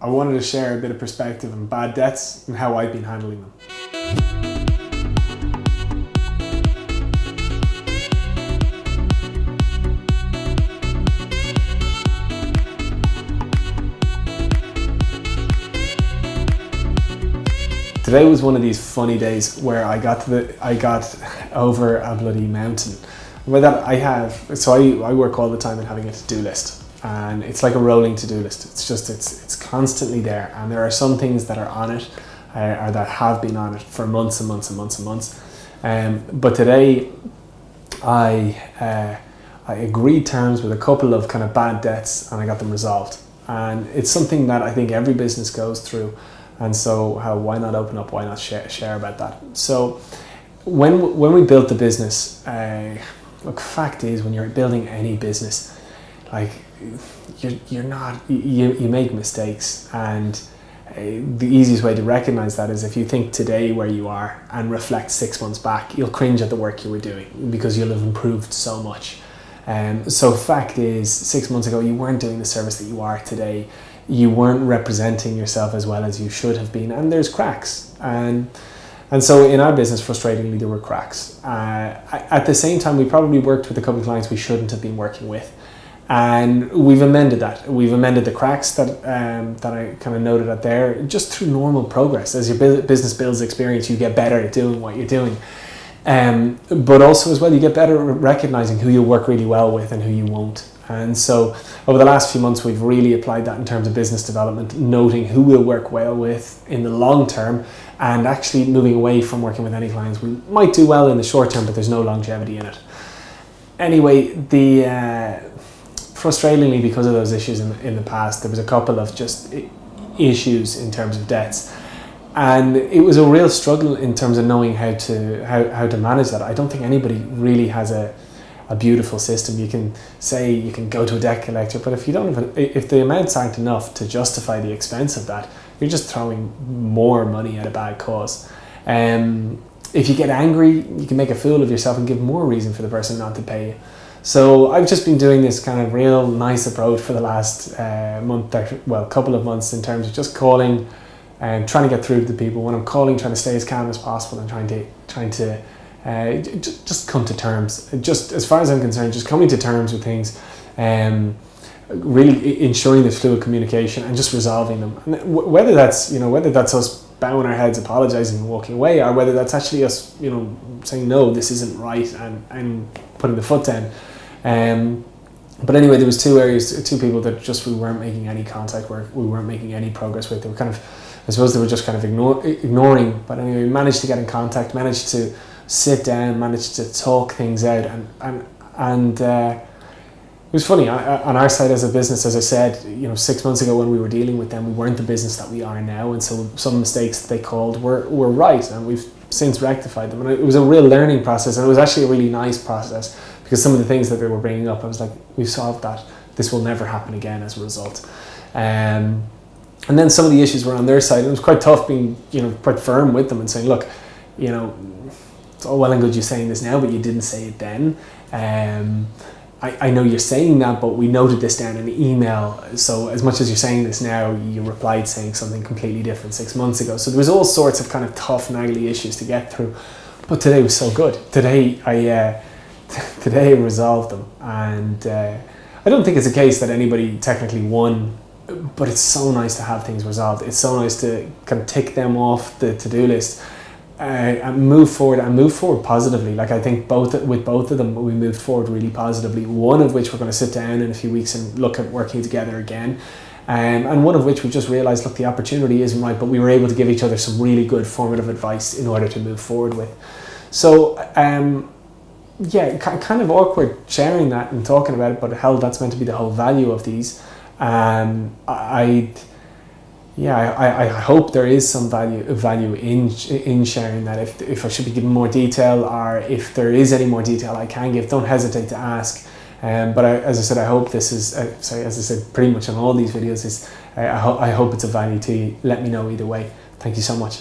I wanted to share a bit of perspective on bad debts and how I've been handling them. Today was one of these funny days where I got over a bloody mountain. With that, I work all the time in having a to-do list, and it's like a rolling to-do list. It's constantly there, and there are some things that are on it, or that have been on it for months and months and months and months. But today, I agreed terms with a couple of kind of bad debts, and I got them resolved. And it's something that I think every business goes through. And so why not open up, why not share about that? So when we built the business, look, fact is, when you're building any business, like you make mistakes, and the easiest way to recognize that is if you think today where you are and reflect 6 months back, you'll cringe at the work you were doing because you'll have improved so much. So fact is, 6 months ago, you weren't doing the service that you are today. You weren't representing yourself as well as you should have been, and there's cracks. And so in our business, frustratingly, there were cracks. At the same time, we probably worked with a couple of clients we shouldn't have been working with. And we've amended that. We've amended the cracks that I kind of noted out there, just through normal progress. As your business builds experience, you get better at doing what you're doing. But also as well, you get better at recognizing who you work really well with and who you won't. And so over the last few months, we've really applied that in terms of business development, noting who we'll work well with in the long term, and actually moving away from working with any clients we might do well in the short term, but there's no longevity in it. Anyway, frustratingly, because of those issues in the past, there was a couple of just issues in terms of debts. And it was a real struggle in terms of knowing how to manage that. I don't think anybody really has a beautiful system. You can say you can go to a debt collector, but if you don't have if the amounts aren't enough to justify the expense of that, you're just throwing more money at a bad cause. If you get angry, you can make a fool of yourself and give more reason for the person not to pay you. So I've just been doing this kind of real nice approach for the last couple of months, in terms of just calling and trying to get through to the people. When I'm calling, trying to stay as calm as possible and trying to just come to terms. Just as far as I'm concerned, just coming to terms with things, really ensuring there's fluid communication and just resolving them. And whether that's us bowing our heads, apologizing and walking away, or whether that's actually us, saying no, this isn't right, and putting the foot down. But anyway, there was two people that just we weren't making any contact work, we weren't making any progress with. They were kind of, I suppose they were just kind of ignoring. But anyway, we managed to get in contact, managed to sit down, managed to talk things out, and it was funny. On our side as a business, as I said, 6 months ago when we were dealing with them, we weren't the business that we are now, and so some mistakes that they called were right, and we've since rectified them. And it was a real learning process, and it was actually a really nice process, because some of the things that they were bringing up, I was like, we've solved that. This will never happen again as a result. And then some of the issues were on their side. It was quite tough being, quite firm with them and saying, look, it's all well and good you saying this now, but you didn't say it then. I know you're saying that, but we noted this down in an email. So as much as you're saying this now, you replied saying something completely different 6 months ago. So there was all sorts of kind of tough, naggly issues to get through. But today was so good. Today I resolved them. And I don't think it's a case that anybody technically won, but it's so nice to have things resolved. It's so nice to kind of tick them off the to-do list. And move forward positively. Like, I think with both of them, we moved forward really positively. One of which we're going to sit down in a few weeks and look at working together again. And one of which we just realized, look, the opportunity isn't right, but we were able to give each other some really good formative advice in order to move forward with. So, kind of awkward sharing that and talking about it, but hell, that's meant to be the whole value of these. I hope there is some value in sharing that. If I should be giving more detail, or if there is any more detail I can give, don't hesitate to ask. But as I said, I hope this is, as I said pretty much on all these videos, I hope it's of value to you. Let me know either way. Thank you so much.